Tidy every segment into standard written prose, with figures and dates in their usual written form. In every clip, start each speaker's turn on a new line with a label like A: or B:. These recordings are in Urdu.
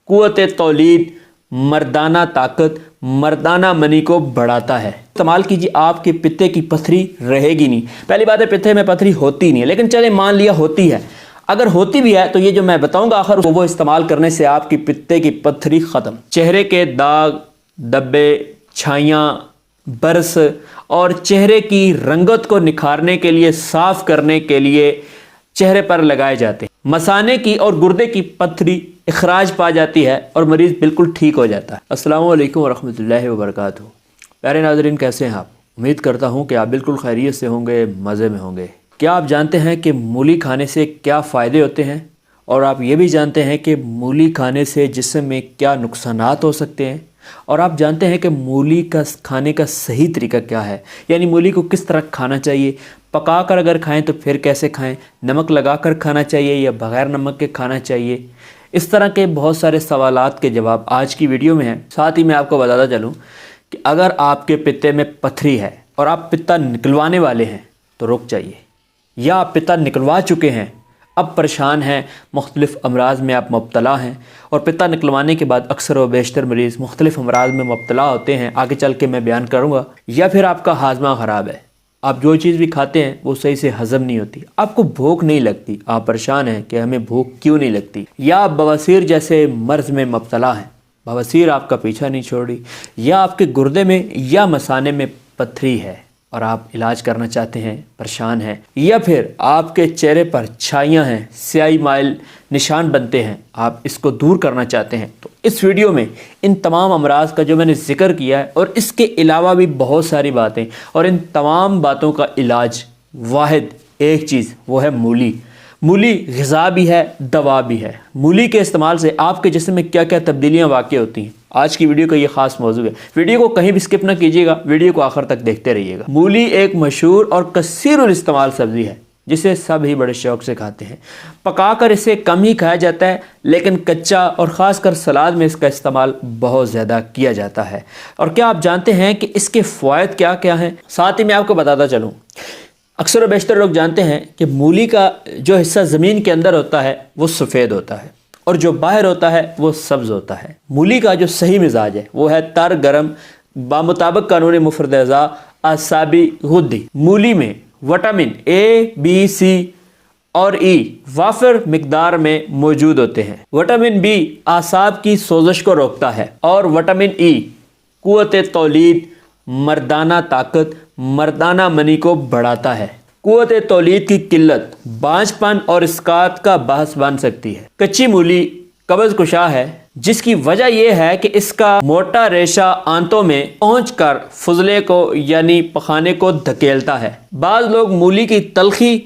A: قوت تولید, مردانہ طاقت, مردانہ منی کو بڑھاتا ہے. استعمال کیجیے, آپ کے پتے کی پتھری رہے گی نہیں. پہلی بات ہے پتے میں پتھری ہوتی نہیں ہے, لیکن چلے مان لیا ہوتی ہے. اگر ہوتی بھی ہے تو یہ جو میں بتاؤں گا آخر وہ استعمال کرنے سے آپ کی پتے کی پتھری ختم. چہرے کے داغ, دبے, چھائیاں, برس اور چہرے کی رنگت کو نکھارنے کے لیے, صاف کرنے کے لیے چہرے پر لگائے جاتے ہیں. مثانے کی اور گردے کی پتھری اخراج پا جاتی ہے اور مریض بالکل ٹھیک ہو جاتا ہے. السلام علیکم ورحمۃ اللہ وبرکاتہ. پیارے ناظرین, کیسے ہیں آپ؟ امید کرتا ہوں کہ آپ بالکل خیریت سے ہوں گے, مزے میں ہوں گے. کیا آپ جانتے ہیں کہ مولی کھانے سے کیا فائدے ہوتے ہیں؟ اور آپ یہ بھی جانتے ہیں کہ مولی کھانے سے جسم میں کیا نقصانات ہو سکتے ہیں؟ اور آپ جانتے ہیں کہ مولی کا کھانے کا صحیح طریقہ کیا ہے؟ یعنی مولی کو کس طرح کھانا چاہیے؟ پکا کر اگر کھائیں تو پھر کیسے کھائیں؟ نمک لگا کر کھانا چاہیے یا بغیر نمک کے کھانا چاہیے؟ اس طرح کے بہت سارے سوالات کے جواب آج کی ویڈیو میں ہیں. ساتھ ہی میں آپ کو بتاتا چلوں کہ اگر آپ کے پتے میں پتھری ہے اور آپ پتا نکلوانے والے ہیں تو رک جائیے, یا آپ پتا نکلوا چکے ہیں, اب پریشان ہیں, مختلف امراض میں آپ مبتلا ہیں, اور پتا نکلوانے کے بعد اکثر و بیشتر مریض مختلف امراض میں مبتلا ہوتے ہیں, آگے چل کے میں بیان کروں گا. یا پھر آپ کا ہاضمہ خراب ہے, آپ جو چیز بھی کھاتے ہیں وہ صحیح سے ہضم نہیں ہوتی, آپ کو بھوک نہیں لگتی, آپ پریشان ہیں کہ ہمیں بھوک کیوں نہیں لگتی. یا آپ بواسیر جیسے مرض میں مبتلا ہیں, بواسیر آپ کا پیچھا نہیں چھوڑ رہی, یا آپ کے گردے میں یا مثانے میں پتھری ہے اور آپ علاج کرنا چاہتے ہیں, پریشان ہیں. یا پھر آپ کے چہرے پر چھائیاں ہیں, سیاہی مائل نشان بنتے ہیں, آپ اس کو دور کرنا چاہتے ہیں. تو اس ویڈیو میں ان تمام امراض کا جو میں نے ذکر کیا ہے اور اس کے علاوہ بھی بہت ساری باتیں, اور ان تمام باتوں کا علاج واحد ایک چیز, وہ ہے مولی. مولی غذا بھی ہے, دوا بھی ہے. مولی کے استعمال سے آپ کے جسم میں کیا کیا تبدیلیاں واقع ہوتی ہیں, آج کی ویڈیو کا یہ خاص موضوع ہے. ویڈیو کو کہیں بھی سکپ نہ کیجیے گا, ویڈیو کو آخر تک دیکھتے رہیے گا. مولی ایک مشہور اور کثیر الاستعمال سبزی ہے جسے سب ہی بڑے شوق سے کھاتے ہیں. پکا کر اسے کم ہی کھایا جاتا ہے, لیکن کچا اور خاص کر سلاد میں اس کا استعمال بہت زیادہ کیا جاتا ہے. اور کیا آپ جانتے ہیں کہ اس کے فوائد کیا کیا ہیں؟ ساتھ ہی میں آپ کو بتاتا چلوں. اکثر و بیشتر لوگ جانتے ہیں کہ مولی کا جو حصہ زمین کے اندر ہوتا ہے وہ سفید ہوتا ہے, اور جو باہر ہوتا ہے وہ سبز ہوتا ہے. مولی کا جو صحیح مزاج ہے وہ ہے تر گرم, بامطابق قانون مفرد اعضاء, اعصابی غدی. مولی میں وٹامن اے, بی, سی اور ای وافر مقدار میں موجود ہوتے ہیں. وٹامن بی اعصاب کی سوزش کو روکتا ہے, اور وٹامن ای قوت تولید, مردانہ طاقت, مردانہ منی کو بڑھاتا ہے. قوت تولید کی قلت بانجھ پن اور اسقاط کا باعث بن سکتی ہے. کچی مولی قبض کشا ہے, جس کی وجہ یہ ہے کہ اس کا موٹا ریشہ آنتوں میں پہنچ کر فضلے کو یعنی پخانے کو دھکیلتا ہے. بعض لوگ مولی کی تلخی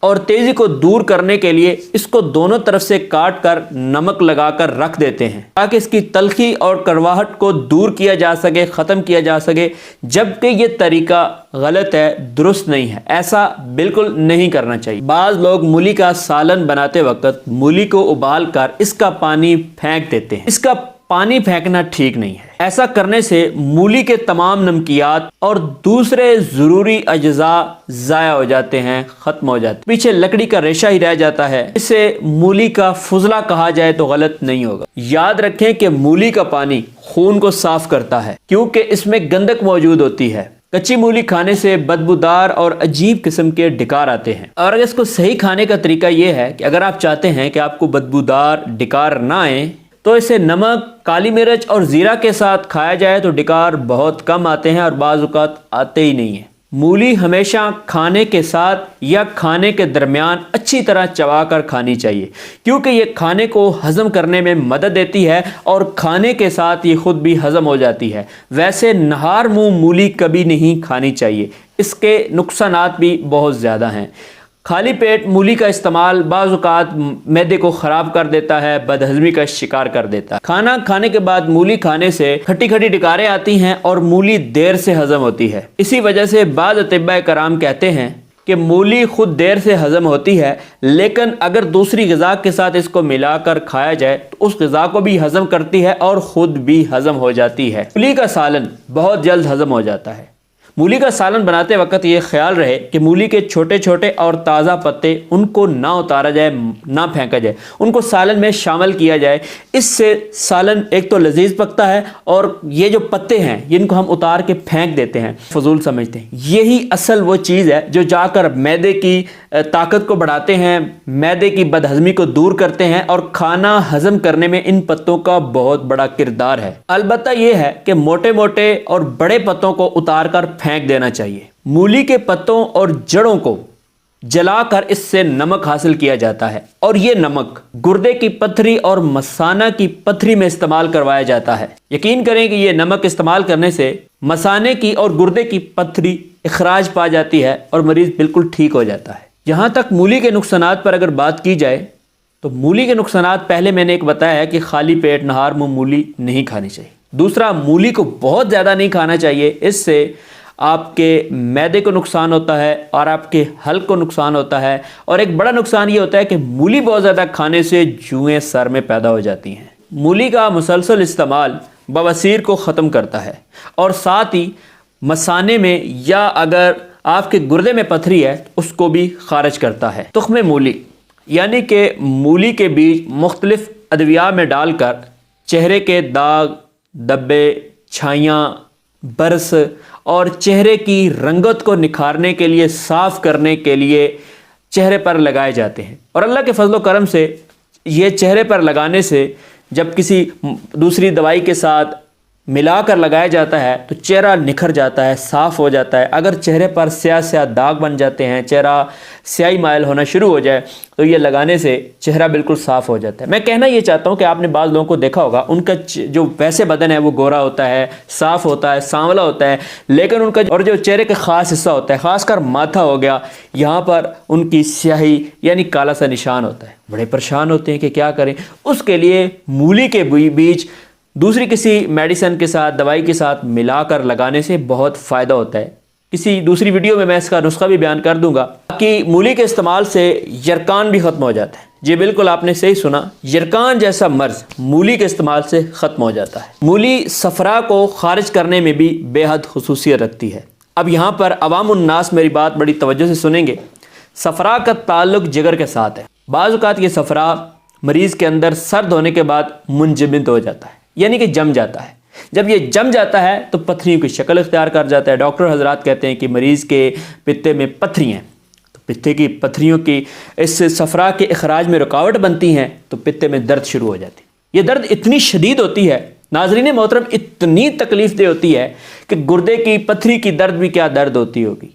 A: اور تیزی کو دور کرنے کے لیے اس کو دونوں طرف سے کاٹ کر نمک لگا کر رکھ دیتے ہیں تاکہ اس کی تلخی اور کڑواہٹ کو دور کیا جا سکے, ختم کیا جا سکے, جبکہ یہ طریقہ غلط ہے, درست نہیں ہے. ایسا بالکل نہیں کرنا چاہیے. بعض لوگ مولی کا سالن بناتے وقت مولی کو ابال کر اس کا پانی پھینک دیتے ہیں. اس کا پانی پھینکنا ٹھیک نہیں ہے. ایسا کرنے سے مولی کے تمام نمکیات اور دوسرے ضروری اجزاء ضائع ہو جاتے ہیں, ختم ہو جاتے ہیں. پیچھے لکڑی کا ریشہ ہی رہ جاتا ہے. اسے مولی کا فضلہ کہا جائے تو غلط نہیں ہوگا. یاد رکھیں کہ مولی کا پانی خون کو صاف کرتا ہے کیونکہ اس میں گندک موجود ہوتی ہے. کچی مولی کھانے سے بدبودار اور عجیب قسم کے ڈکار آتے ہیں, اور اگر اس کو صحیح کھانے کا طریقہ یہ ہے کہ اگر آپ چاہتے ہیں کہ آپ کو بدبودار ڈکار نہ آئیں تو اسے نمک, کالی مرچ اور زیرہ کے ساتھ کھایا جائے تو ڈکار بہت کم آتے ہیں, اور بعض اوقات آتے ہی نہیں ہیں. مولی ہمیشہ کھانے کے ساتھ یا کھانے کے درمیان اچھی طرح چبا کر کھانی چاہیے, کیونکہ یہ کھانے کو ہضم کرنے میں مدد دیتی ہے اور کھانے کے ساتھ یہ خود بھی ہضم ہو جاتی ہے. ویسے نہار منہ مولی کبھی نہیں کھانی چاہیے, اس کے نقصانات بھی بہت زیادہ ہیں. خالی پیٹ مولی کا استعمال بعض اوقات معدے کو خراب کر دیتا ہے, بدہضمی کا شکار کر دیتا ہے. کھانا کھانے کے بعد مولی کھانے سے کھٹی کھٹی ڈکاریں آتی ہیں اور مولی دیر سے ہضم ہوتی ہے. اسی وجہ سے بعض اطباء کرام کہتے ہیں کہ مولی خود دیر سے ہضم ہوتی ہے, لیکن اگر دوسری غذا کے ساتھ اس کو ملا کر کھایا جائے تو اس غذا کو بھی ہضم کرتی ہے اور خود بھی ہضم ہو جاتی ہے. مولی کا سالن بہت جلد ہضم ہو جاتا ہے. مولی کا سالن بناتے وقت یہ خیال رہے کہ مولی کے چھوٹے چھوٹے اور تازہ پتے ان کو نہ اتارا جائے، نہ پھینکا جائے، ان کو سالن میں شامل کیا جائے۔ اس سے سالن ایک تو لذیذ پکتا ہے، اور یہ جو پتے ہیں جن کو ہم اتار کے پھینک دیتے ہیں، فضول سمجھتے ہیں، یہی اصل وہ چیز ہے جو جا کر معدے کی طاقت کو بڑھاتے ہیں، معدے کی بدہضمی کو دور کرتے ہیں، اور کھانا ہضم کرنے میں ان پتوں کا بہت بڑا کردار ہے۔ البتہ یہ ہے کہ موٹے موٹے اور بڑے پتوں کو اتار کر پھینک دینا چاہیے۔ مولی کے پتوں اور جڑوں کو جلا کر اس سے نمک حاصل کیا جاتا ہے، اور یہ نمک گردے کی پتھری اور مثانہ کی پتھری میں استعمال کروایا جاتا ہے۔ یقین کریں کہ یہ نمک استعمال کرنے سے مثانے کی اور گردے کی پتھری اخراج پا جاتی ہے اور مریض بالکل ٹھیک ہو جاتا ہے۔ جہاں تک مولی کے نقصانات پر اگر بات کی جائے تو مولی کے نقصانات پہلے میں نے ایک بتایا ہے کہ خالی پیٹ نہار منہ مولی نہیں کھانی چاہیے۔ دوسرا، مولی کو بہت زیادہ نہیں کھانا چاہیے، اس سے آپ کے معدے کو نقصان ہوتا ہے اور آپ کے حلق کو نقصان ہوتا ہے، اور ایک بڑا نقصان یہ ہوتا ہے کہ مولی بہت زیادہ کھانے سے جوئیں سر میں پیدا ہو جاتی ہیں۔ مولی کا مسلسل استعمال بواسیر کو ختم کرتا ہے، اور ساتھ ہی مثانے میں یا اگر آپ کے گردے میں پتھری ہے اس کو بھی خارج کرتا ہے۔ تخم مولی یعنی کہ مولی کے بیج مختلف ادویہ میں ڈال کر چہرے کے داغ، دبے، چھائیاں، برس اور چہرے کی رنگت کو نکھارنے کے لیے، صاف کرنے کے لیے چہرے پر لگائے جاتے ہیں، اور اللہ کے فضل و کرم سے یہ چہرے پر لگانے سے جب کسی دوسری دوائی کے ساتھ ملا کر لگایا جاتا ہے تو چہرہ نکھر جاتا ہے، صاف ہو جاتا ہے۔ اگر چہرے پر سیاہ سیاہ داغ بن جاتے ہیں، چہرہ سیاہی مائل ہونا شروع ہو جائے تو یہ لگانے سے چہرہ بالکل صاف ہو جاتا ہے۔ میں کہنا یہ چاہتا ہوں کہ آپ نے بعض لوگوں کو دیکھا ہوگا، ان کا جو ویسے بدن ہے وہ گورا ہوتا ہے، صاف ہوتا ہے، سانولا ہوتا ہے، لیکن ان کا اور جو چہرے کا خاص حصہ ہوتا ہے، خاص کر ماتھا ہو گیا، یہاں پر ان کی سیاہی یعنی کالا سا نشان ہوتا ہے۔ بڑے پریشان ہوتے ہیں کہ کیا کریں۔ اس کے لیے مولی کے بیج دوسری کسی میڈیسن کے ساتھ، دوائی کے ساتھ ملا کر لگانے سے بہت فائدہ ہوتا ہے۔ کسی دوسری ویڈیو میں اس کا نسخہ بھی بیان کر دوں گا کہ مولی کے استعمال سے یرکان بھی ختم ہو جاتا ہے۔ جی بالکل آپ نے صحیح سنا، یرکان جیسا مرض مولی کے استعمال سے ختم ہو جاتا ہے۔ مولی صفرا کو خارج کرنے میں بھی بے حد خصوصیت رکھتی ہے۔ اب یہاں پر عوام الناس میری بات بڑی توجہ سے سنیں گے۔ صفرا کا تعلق جگر کے ساتھ ہے۔ بعض اوقات یہ صفرا مریض کے اندر سرد ہونے کے بعد منجمد ہو جاتا ہے، یعنی کہ جم جاتا ہے۔ جب یہ جم جاتا ہے تو پتھریوں کی شکل اختیار کر جاتا ہے۔ ڈاکٹر حضرات کہتے ہیں کہ مریض کے پتے میں پتھری ہیں، تو پتے کی پتھریوں کی اس صفرا کے اخراج میں رکاوٹ بنتی ہیں تو پتے میں درد شروع ہو جاتی ہے۔ یہ درد اتنی شدید ہوتی ہے ناظرین محترم، اتنی تکلیف دہ ہوتی ہے کہ گردے کی پتھری کی درد بھی کیا درد ہوتی ہوگی،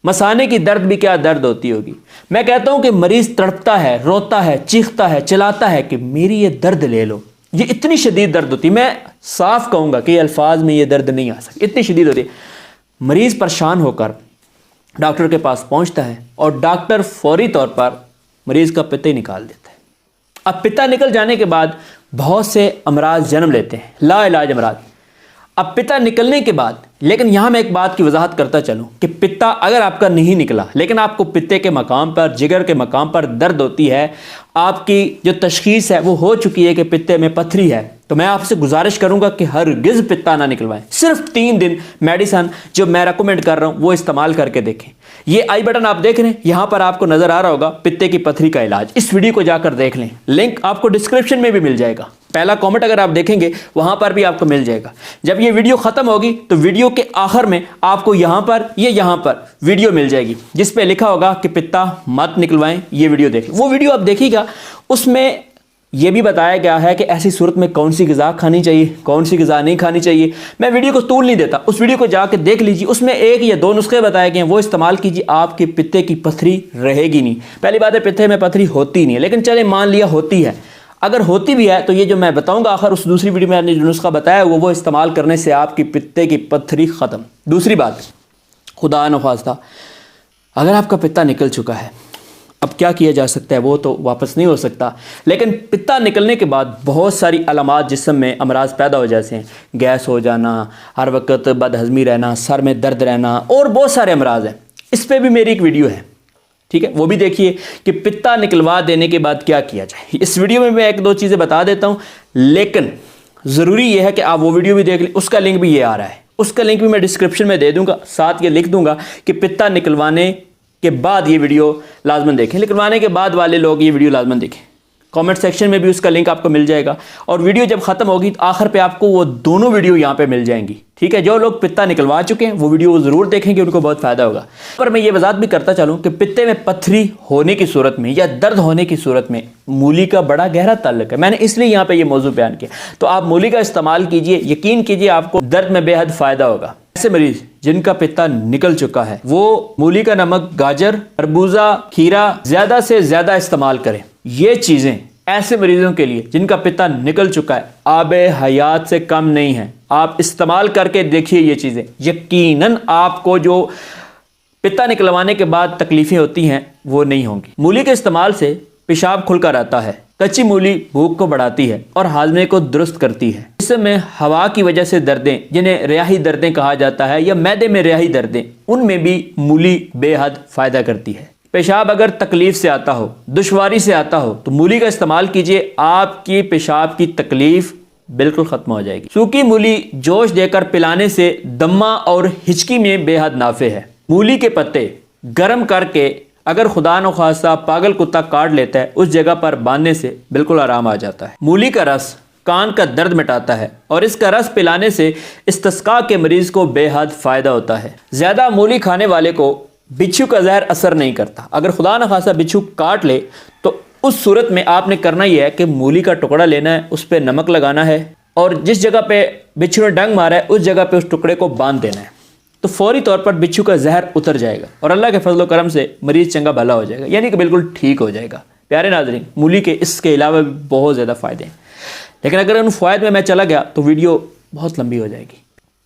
A: مثانے کی درد بھی کیا درد ہوتی ہوگی۔ میں کہتا ہوں کہ مریض تڑپتا ہے، روتا ہے، چیختا ہے، چلاتا ہے کہ میری یہ درد لے لو۔ یہ اتنی شدید درد ہوتی ہے، میں صاف کہوں گا کہ یہ الفاظ میں یہ درد نہیں آ سکتی، اتنی شدید ہوتی ہے۔ مریض پریشان ہو کر ڈاکٹر کے پاس پہنچتا ہے اور ڈاکٹر فوری طور پر مریض کا پتہ ہی نکال دیتا ہے۔ اب پتہ نکل جانے کے بعد بہت سے امراض جنم لیتے ہیں، لا علاج امراض۔ اب پتہ نکلنے کے بعد، لیکن یہاں میں ایک بات کی وضاحت کرتا چلوں کہ پتہ اگر آپ کا نہیں نکلا لیکن آپ کو پتے کے مقام پر، جگر کے مقام پر درد ہوتی ہے، آپ کی جو تشخیص ہے وہ ہو چکی ہے کہ پتے میں پتھری ہے، تو میں آپ سے گزارش کروں گا کہ ہرگز پتہ نہ نکلوائیں۔ صرف 3 دن میڈیسن جو میں ریکمینڈ کر رہا ہوں وہ استعمال کر کے دیکھیں۔ یہ آئی بٹن آپ دیکھ رہے ہیں، یہاں پر آپ کو نظر آ رہا ہوگا پتے کی پتھری کا علاج۔ اس ویڈیو کو جا کر دیکھ لیں، لنک آپ کو ڈسکرپشن میں بھی مل جائے گا۔ پہلا کامنٹ اگر آپ دیکھیں گے وہاں پر بھی آپ کو مل جائے گا۔ جب یہ ویڈیو ختم ہوگی تو ویڈیو کے آخر میں آپ کو یہاں پر ویڈیو مل جائے گی جس پہ لکھا ہوگا کہ پتہ مت نکلوائیں، یہ ویڈیو دیکھ لیں۔ وہ ویڈیو آپ دیکھیے گا، اس میں یہ بھی بتایا گیا ہے کہ ایسی صورت میں کون سی غذا کھانی چاہیے، کون سی غذا نہیں کھانی چاہیے۔ میں ویڈیو کو طول نہیں دیتا، اس ویڈیو کو جا کے دیکھ لیجیے، اس میں 1 یا 2 نسخے بتائے گئے ہیں، وہ استعمال کیجیے، آپ کے پتے کی پتھری رہے گی نہیں۔ پہلی بات ہے پتے میں پتھری ہوتی نہیں ہے، لیکن چلے مان لیا ہوتی ہے، اگر ہوتی بھی ہے تو یہ جو میں بتاؤں گا آخر اس دوسری ویڈیو میں نے جو نسخہ بتایا وہ استعمال کرنے سے آپ کی پتے کی پتھری ختم۔ دوسری بات، خدا نخواستہ اگر آپ کا پتہ نکل چکا ہے، اب کیا کیا جا سکتا ہے، وہ تو واپس نہیں ہو سکتا، لیکن پتہ نکلنے کے بعد بہت ساری علامات جسم میں امراض پیدا ہو جاتے ہیں، گیس ہو جانا، ہر وقت بد ہضمی رہنا، سر میں درد رہنا، اور بہت سارے امراض ہیں۔ اس پہ بھی میری ایک ویڈیو ہے، ٹھیک ہے، وہ بھی دیکھیے کہ پتہ نکلوا دینے کے بعد کیا کیا جائے۔ اس ویڈیو میں 1-2 چیزیں بتا دیتا ہوں، لیکن ضروری یہ ہے کہ آپ وہ ویڈیو بھی دیکھ لیں، اس کا لنک بھی یہ آ رہا ہے۔ اس کا لنک بھی میں ڈسکرپشن میں دے دوں گا، ساتھ یہ لکھ دوں گا کہ پتا نکلوانے کے بعد یہ ویڈیو لازماً دیکھیں، نکلوانے کے بعد والے لوگ یہ ویڈیو لازماً دیکھیں۔ کامنٹ سیکشن میں بھی اس کا لنک آپ کو مل جائے گا، اور ویڈیو جب ختم ہوگی تو آخر پہ آپ کو وہ دونوں ویڈیو یہاں پہ مل جائیں گی، ٹھیک ہے؟ جو لوگ پتا نکلوا چکے ہیں وہ ویڈیو ضرور دیکھیں گے، ان کو بہت فائدہ ہوگا۔ پر میں یہ وضاحت بھی کرتا چلوں کہ پتے میں پتھری ہونے کی صورت میں یا درد ہونے کی صورت میں مولی کا بڑا گہرا تعلق ہے، میں نے اس لیے یہاں پہ یہ موضوع بیان کیا۔ تو آپ مولی کا استعمال کیجئے، یقین کیجئے آپ کو درد میں بے حد فائدہ ہوگا۔ ایسے مریض جن کا پتا نکل چکا ہے وہ مولی کا نمک، گاجر، تربوزہ، کھیرا زیادہ سے زیادہ استعمال کریں۔ یہ چیزیں ایسے مریضوں کے لیے جن کا پتا نکل چکا ہے آب حیات سے کم نہیں ہے، آپ استعمال کر کے دیکھیے یہ چیزیں، یقیناً آپ کو جو پتا نکلوانے کے بعد تکلیفیں ہوتی ہیں وہ نہیں ہوں گی۔ مولی کے استعمال سے پیشاب کھل کر آتا ہے۔ کچی مولی بھوک کو بڑھاتی ہے اور ہاضمے کو درست کرتی ہے۔ جسم میں ہوا کی وجہ سے دردیں، جنہیں ریاحی دردیں کہا جاتا ہے، یا معدے میں ریاحی دردیں، ان میں بھی مولی بے حد فائدہ کرتی ہے۔ پیشاب اگر تکلیف سے آتا ہو، دشواری سے آتا ہو تو مولی کا استعمال کیجئے، آپ کی پیشاب کی تکلیف بالکل ختم ہو جائے گی۔ سوکھی مولی جوش دے کر پلانے سے دمہ اور ہچکی میں بے حد نافع ہے۔ مولی کے پتے گرم کر کے اگر خدا نخواستہ پاگل کتا کاٹ لیتا ہے، اس جگہ پر باندھنے سے بالکل آرام آ جاتا ہے۔ مولی کا رس کان کا درد مٹاتا ہے، اور اس کا رس پلانے سے استسقاء کے مریض کو بے حد فائدہ ہوتا ہے۔ زیادہ مولی کھانے والے کو بچھو کا زہر اثر نہیں کرتا۔ اگر خدا نخواستہ بچھو کاٹ لے تو اس صورت میں آپ نے کرنا یہ ہے کہ مولی کا ٹکڑا لینا ہے، اس پہ نمک لگانا ہے، اور جس جگہ پہ بچھو نے ڈنگ مارا ہے اس جگہ پہ اس ٹکڑے کو باندھ دینا ہے، تو فوری طور پر بچھو کا زہر اتر جائے گا، اور اللہ کے فضل و کرم سے مریض چنگا بھلا ہو جائے گا، یعنی کہ بالکل ٹھیک ہو جائے گا۔ پیارے ناظرین، مولی کے اس کے علاوہ بھی بہت زیادہ فائدے ہیں، لیکن اگر ان فوائد میں چلا گیا تو ویڈیو بہت لمبی ہو جائے گی۔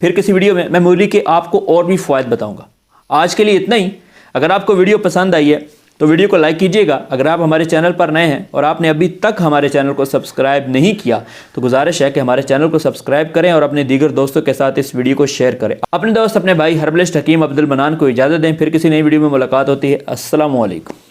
A: پھر کسی ویڈیو میں مولی کے آپ کو اور بھی فوائد بتاؤں گا۔ آج کے لیے اتنا ہی۔ اگر آپ کو ویڈیو پسند آئی ہے تو ویڈیو کو لائک کیجئے گا۔ اگر آپ ہمارے چینل پر نئے ہیں اور آپ نے ابھی تک ہمارے چینل کو سبسکرائب نہیں کیا تو گزارش ہے کہ ہمارے چینل کو سبسکرائب کریں اور اپنے دیگر دوستوں کے ساتھ اس ویڈیو کو شیئر کریں۔ اپنے دوست اپنے بھائی ہربلسٹ حکیم عبد المنان کو اجازت دیں، پھر کسی نئی ویڈیو میں ملاقات ہوتی ہے۔ السلام علیکم۔